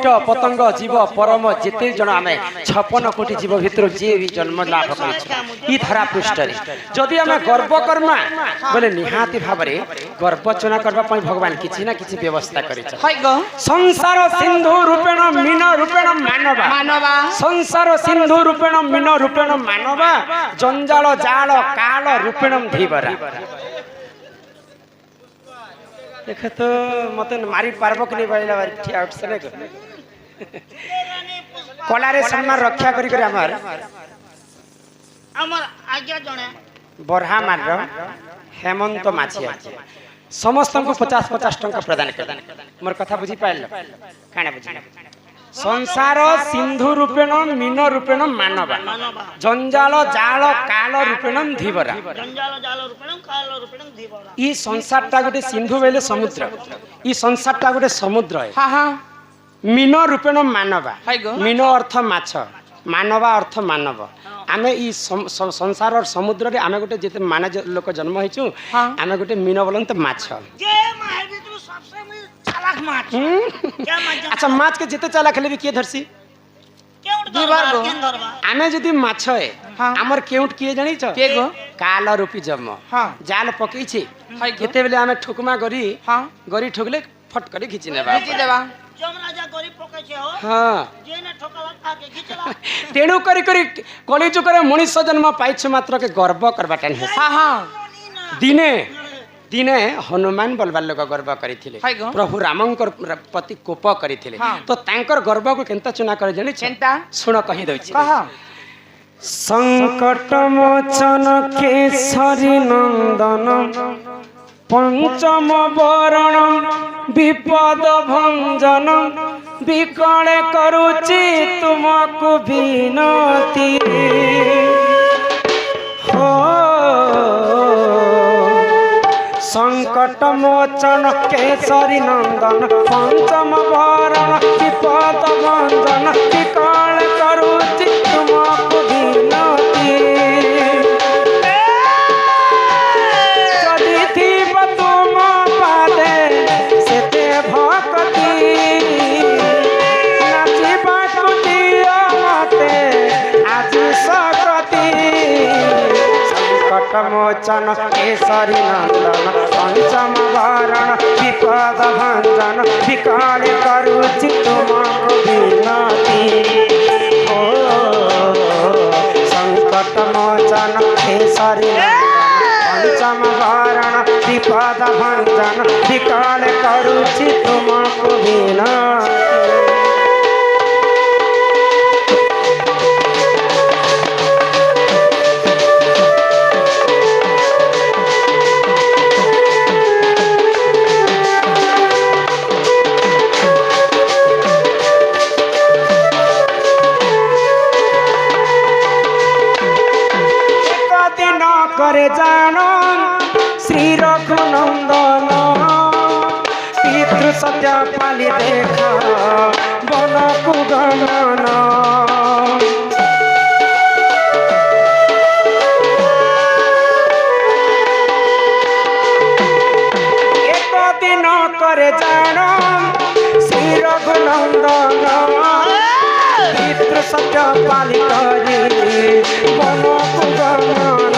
कीट पतंग जीव परम जिते जन आम 56 कोटी जीव भितर जी भी जन्म लाभ कर धरा पृष्ठ जदि आम गर्व करमा बोले निहाती भाव में गर्वचना करने भगवान किसी ना किसी व्यवस्था कर संसार सिंधु रूपेण मीन रूपेण मानवा संसार सिंधु रूपेण मीन रूपेण मानवा जंजाल जाल काल रूपेण धीवरा देख तो मत मारी पार्ब कि नहीं बोला ठीक आउट से कलारे सम्मान रक्षा करी हमर आज्ञा जणे बरहा मार हेमंत माछिया समस्त को 50-50 टंका प्रदान कर मोर कथा बुझी पाइल काना बुझी संसार सिंधु रूपेण मीन रूपेण मानवा जंजाल जाल काल रूपेण धीवरा ई संसारटा गोटे सिंधु बेले समुद्र ई संसारटा गोटे समुद्र है मीन रूपेण मानवा मीन अर्थ माछ मानवा अर्थ मानव आमे ई संसार और समुद्र रे आमे गोटे जेते मान लोक जन्म होइछु आमे गोटे मीन बोलन त माछ अच्छा माछ के जिते चालाक हेले भी किए धरसी आमे जदि माछ है हमर केउट किए जानि छ के गो काल रूपी जम जाल पकई छी केते बेले आमे ठुकमा गरी गरी ठुकले फट करे खिची नेबा जमराजा गरी पकै छ हो हां जे ने ठोकला आके खिचला तेणु करी करी कलिजुग करे मनुष्य जन्म पाइछ मात्र के गर्व करबाटा है हां दिने दिने हनुमान बलबाल लोक गर्व करिथिले प्रभु रामंकर पति कोप करिथिले तो तांकर गर्व को केनता चुना करे जानि केनता सुन कहि दउछि संकट मोचन केसरी नंदन पंचम वरण विपद भंजन विकले करुचि तुमको विनती हो संकट मोचन केसरी नंदन पंचम वरण विपद भंजन विकले करुचि तुमको विनती मोचन केसरी नंदन पंचम वरण विपद भंजन विकल करुचि तुमको विनती ओ संकट मोचन केसरी पंचम वरण विपद भंजन विकल करुचि तुमको विनती करे जानो श्री रघुनंदन पितृ सत्य पाली देखा बन कुगमन एक दिन करे जानो श्री रघुनंदन पितृ सत्य पाली करी बन कुगमन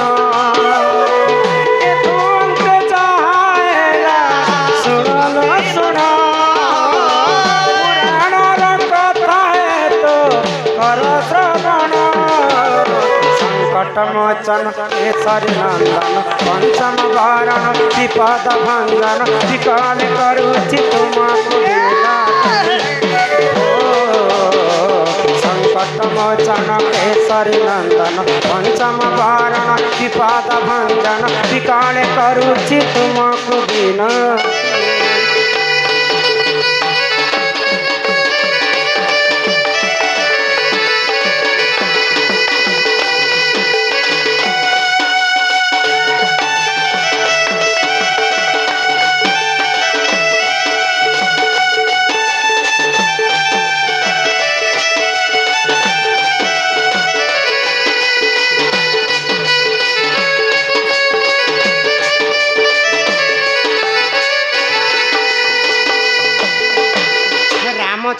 मोचन केसरी नंदन पंचम वरण विपद भंजन विकल करुचि तुमको संकट मोचन केसरी नंदन पंचम वरण विपद भंजन विकल करुचि तुमको विनती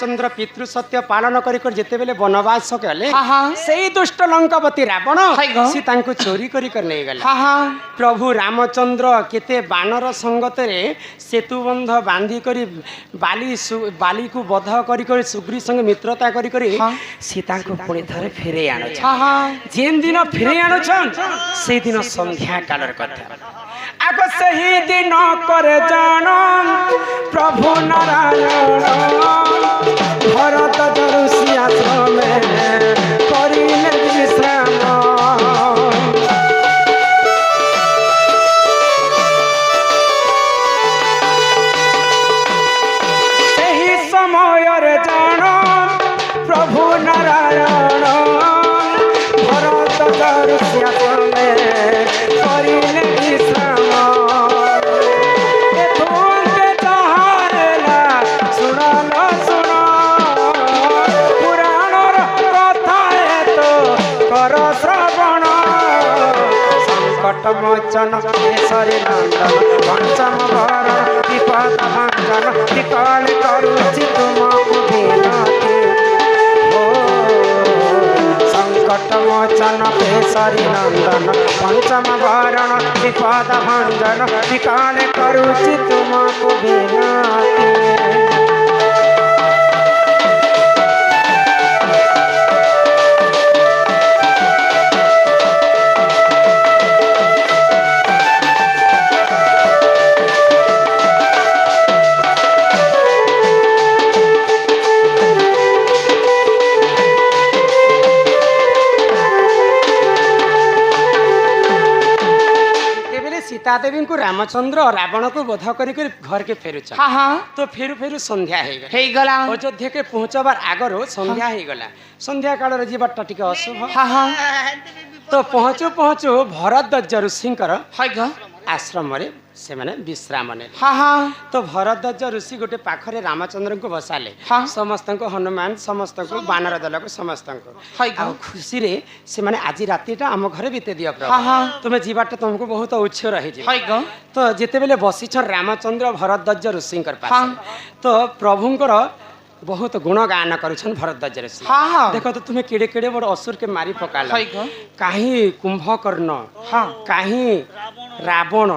रामचंद्र पितृ सत्य पालन करी जेते बेले वनवास गले हाँ, हाँ। सेई दुष्ट लंकापति रावण हाय गो। सी तांको चोरी करी कर नहीं गला हाँ हाँ प्रभु रामचंद्र केते बानर संगत रे सेतुबंध बांधी करी बाली को बध करी करी सुग्री संग मित्रता करी करी हाँ। सीता को पुणी थरे फेरे आनो हाँ हाँ जेन दिन फेरे आनो छन से दिन संध्या कालर कथा आग सही दिन कर जान प्रभु नारायण भरत जरुषि आश्रम करिले विश्राम सही समय रे जान प्रभु नारायण भरत जरुषि आश्रम करिले विश्राम मोचन केसरी नंदन पंचम भरण विपद भंजन विकल करुचि तुमको विनती ओ संकट मोचन केसरी नंदन पंचम भरण विपद भंजन विकल करुचि तुमको विनती सीता देवी को रामचंद्र रावण को वध करी घर के फेरुछ हाँ हाँ तो फेरु फेरु संध्या हे गला अयोध्या के पहुंचबार आगर संध्या हो गला संध्या काल रे जीवाटा टिके अशुभ हाँ हाँ तो पहुंचु पहुंचु भरद्वाज ऋषि हाय गो आश्रम रे से माने विश्राम ने हाँ हाँ तो भरद्वाज ऋषि गोटे पाखरे रामचंद्र को बसाले हाँ। समस्त को हनुमान समस्त को बानर दल को समस्त को हाय आ खुशी रे से माने आज रातिटा आम घरे बीते दियो हाँ, हाँ। प्रभु तुमे जीवाटा तुमको बहुत उच्च रही जे हाय गो तो जेते बेले बसी छ रामचंद्र भरद्वाज ऋषि कर पास हाँ। तो प्रभुंकर बहुत गुणगान करुछन भरद्वाज ऋषि हाँ हाँ देखो तो तुम्हें केड़े केड़े बड़ असुर के मारी पकाल हाय गो काहे कुंभकर्ण हाँ काहे रावण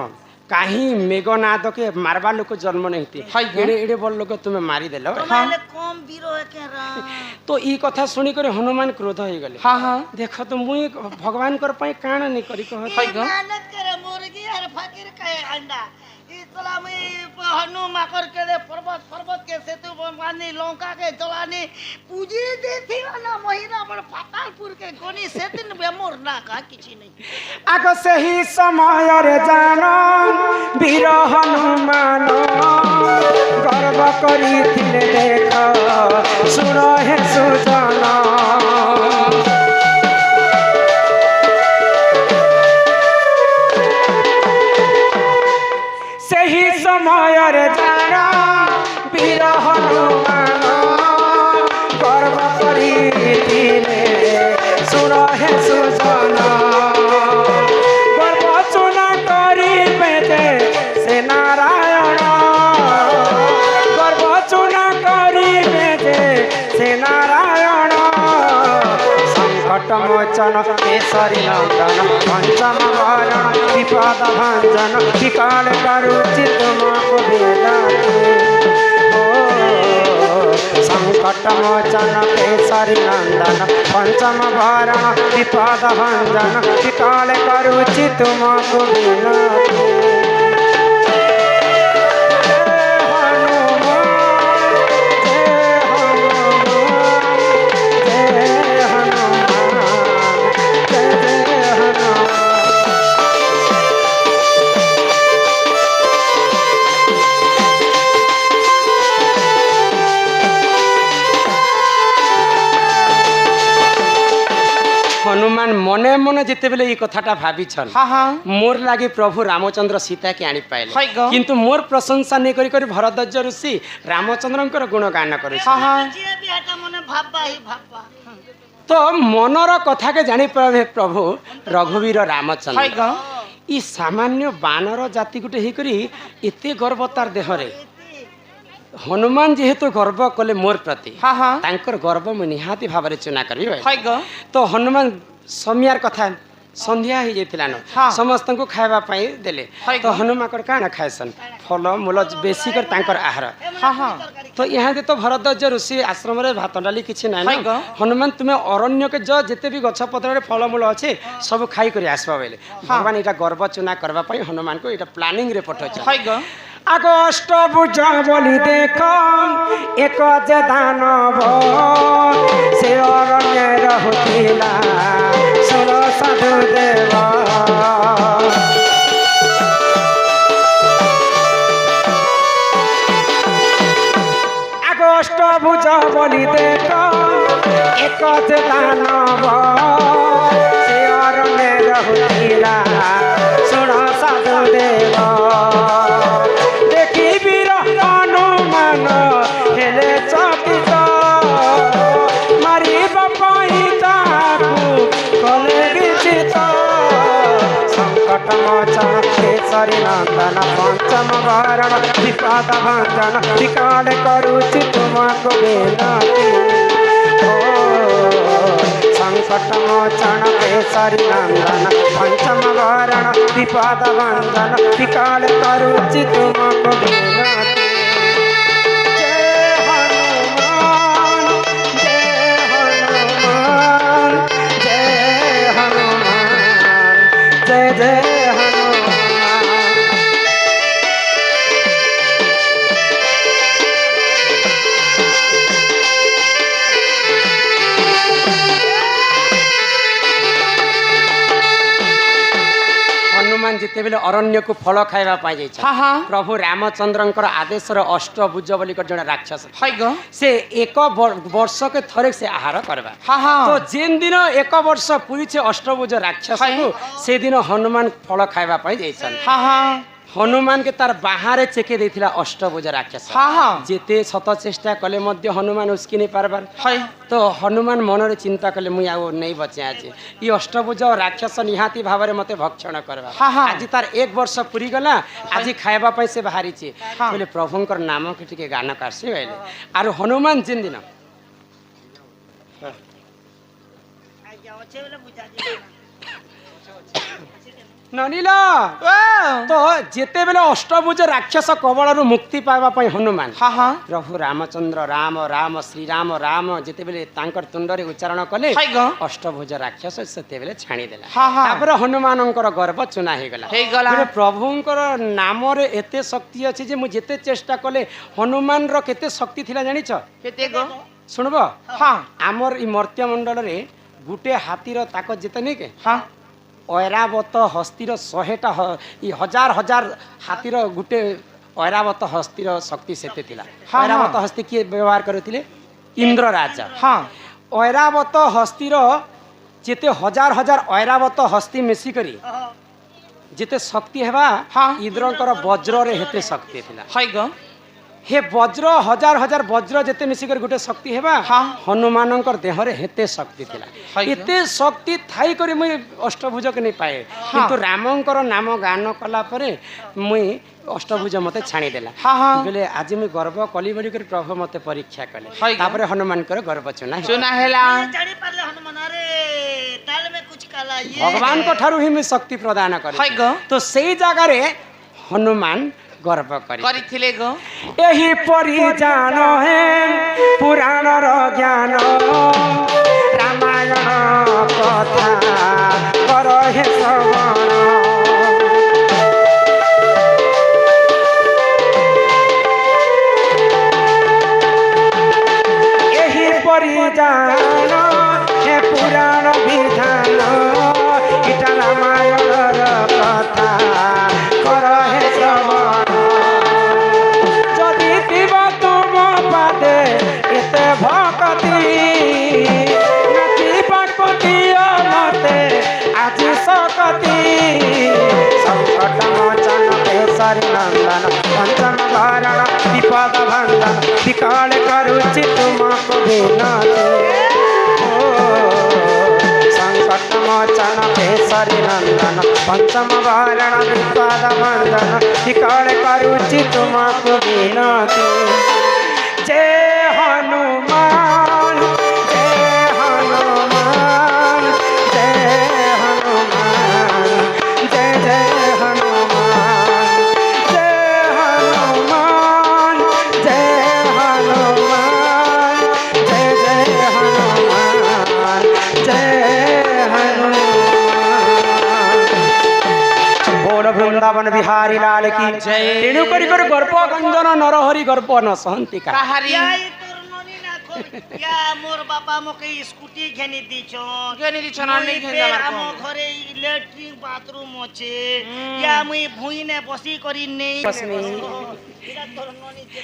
काहे मेघनाद के मारवा लोग जन्म नहीं थी हाय गो। एड़े एड़े बड़ लोग तुम्हें मारी देलो तुम्हारे कम बीरो है के राम तो ई कथा सुनी कर हनुमान क्रोध हो गले हाँ हाँ देखो तो मुई भगवान कर पाए काण नहीं करी कह हाय गो मेहनत करे मुर्गी और फकीर का अंडा ई तोला में हनुमा कर के दे पर्वत पर्वत के सेतु बांधी लंका के जलानी पूजी देथी ना महिना बड़ फातालपुर के कोनी से दिन बेमोर ना का किछि नहीं आग सही समय रे जान वीर हनुमान गर्व करी थिले देख सुन हे सुजन सही समय रे जान वीर हनुमान गर्व करी थिले सुन हे सुजन गर्वचना करी बेदे से नारायण गर्वचना करी बेदे से नारायण संकट मोचन केसरी नंदन पंचम भरण विपद भंजन विकल करुचि तुमको विनती संकट मोचन केसरी नंदन पंचम भरण विपद भंजन विकल करुचि तुमको विनती हनुमान मने मने जिते बेले ये कथाटा भाविछन हाँ हाँ मोर लागे प्रभु रामचंद्र सीता के आनी हाय पाइले गो। किंतु मोर प्रशंसा नहीं करी करी भरद्वाज ऋषि रामचंद्र गुणगान करे हाँ हाँ जे भी हटा मने भाबा ही भाबा तो मनर कथा के जानी पावे प्रभु रघुवीर हाय रामचंद्र गो ई सामान्य बानर जाति गुटे ही करी एते गर्व तार देहरे हनुमान जेहेतु गर्व कले मोर प्रति हाँ हाँ तांकर गर्व मु निहाती भाव चुना करी है गो तो हनुमान समियार कथा संध्या हो जाइला न हाँ। समस्त को खाइबा पाई देले है तो गो। हनुमान काना खाएसन फल मूल बेसी कर तांकर आहार हाँ हाँ तो यहाँ तो भरद्वाज ऋषि आश्रम रे भात डाली किछि नै है गो। हनुमान तुम्हें अरण्य के जो जिते भी गछ पत्र फलमूल अच्छे सब खाई कर आसबा बेले भगवान यहाँ गर्व चुना करबा पई हनुमान को यहाँ प्लानिंग रे पठौछ है गो आगो अष्टभुज बोली देख एक जे दानव से अरण्य रहुथिला सुर साधु देव आगो अष्टभुज बोली देख एक जे दानव से अरण्य रहुथिला सुर साधु देव हेले चकित मारी बापाई ताकू कले विचित संकट मोचन केसरी नंदन पंचम भरण विपद भंजन विकाल करुचि तुमको विनती संकट मोचन केसरी नंदन पंचम भरण विपद भंजन विकाल करुचि तुमको विनती जय जय हनुमान हनुमान जिते बेले अरण्य को फल खाइबा पाई जाय हाँ हाँ प्रभु रामचंद्रंकर आदेश अष्टभुज बोली जड़े राक्षस है गो से एक वर्ष के थरे से आहार करबा हाँ हाँ तो जेन दिन एक वर्ष पूरी अष्टभुज राक्षस को से दिन हनुमान फल खाइबा पाई जाइछन हाँ हाँ हनुमान के तार बाहर चेके देथिला अष्टभुज राक्षस हाँ हाँ जेते शत चेष्टा कले मध्य हनुमान उसकी नहीं पारबार है तो हनुमान मनरे चिंता कले मुई आउ नहीं बचे आज ये अष्टभुज राक्षस निहाती भाव मते भक्षण करबा हाँ हाँ आज तार एक वर्ष पूरी गला आज खाइबा पाई से बाहरी छे हाँ। बोले प्रभुंकर नाम के टिके गान कासी बेले आरो हनुमान जिन दिन ननीला तो जेते बेले अष्टभुज राक्षस कबल मुक्ति पाइबा पई हनुमान हाँ हाँ प्रभु रामचंद्र राम राम श्री राम राम जेते बेले तांकर तुंडरे उच्चारण कले है गो अष्टभुज राक्षस सेते बेले छाणी देला हाँ हाँ तापर हनुमानंकर गर्व चुना हे गला हे गला बोले प्रभुंकर नाम रे एते शक्ति अछि जे मु जेते चेष्टा कले हनुमान रो केते शक्ति थिला जानि छ केते गो सुनबो हाँ आमर ई मर्त्य मंडल रे गुटे हाथीर ताकत जेते नै के हाँ ऐरावत हस्तीर 100टा हजार हजार हाथीर गुटे ऐरावत हस्तीर शक्ति सेते थिला हाँ, ऐरावत हाँ। हस्ती किए व्यवहार करथिले इंद्र राजा हाँ ऐरावत हस्तीर जेते हजार हजार ऐरावत हस्ती मिसी करी जेते शक्ति हेबा हाँ। इंद्रंकर वज्र रे हेते शक्ति थिला है गो हे वज्र हजार हजार वज्र जेते मिसिकर गोटे शक्ति हेबा हाँ। हनुमानंकर देह रे हेते शक्ति थिला है गो। एते शक्ति थाई करी मुई अष्टभुज के नहीं पाए किंतु रामंकर नाम गान कला परे मुई अष्टभुज मते छाणी देला हाँ हाँ बोले आज मुई गर्व कली बोली कर प्रभु मते परीक्षा है कले गो। तापरे हनुमान कर गर्व चुना चुना हेला जानी पारले हनुमान अरे ताल में कुछ काला ये भगवान को ठारू ही मुई शक्ति प्रदान करे है गो तो सेही जगह रे हनुमान गर्व करी करिथिले गो एही परी जान है पुराण रो ज्ञान रामायण कथा कर हे श्रवण एही परी जान हे पुराण विधान इटा रामायण कथा कर हे श्रवण যদি দিব তুম পাদে এতে ভকতি নাচি পার্বতী মতে আজি শকতি সংকট মোচন কেশরী নন্দন পঞ্চম ভরণ বিপদ ভঞ্জন বিকল করুচি তুমকো বিনতি ও সংকট মোচন কেশরী केसरी नंदन पंचम वारण विपाद मंदन टिकाण करुचि तुमको विनती जय हनुमान जय हनुमान जय हनुमान जय जय हनुमान जय हनुमान जय हनुमान जय जय हनुमान जय हनुमान बोल वृंदावन बिहारी लाल की जय। तेणु करी गर्भ गंजन नरहरि गर्भ न सहंती का কাহারি ইয়া এই তোর ননি না কর ইয়া মোর বাবা মোকে স্কুটি ঘেনি দিছন ঘেনি দিছন, আর নেই ঘেনি আমার আম কোন। ঘরে ইলেকট্রিক বাথরুম আছে ইয়া মুই ভুইনে বসি করি নেই বসনি। এরা তোর ননি যেতে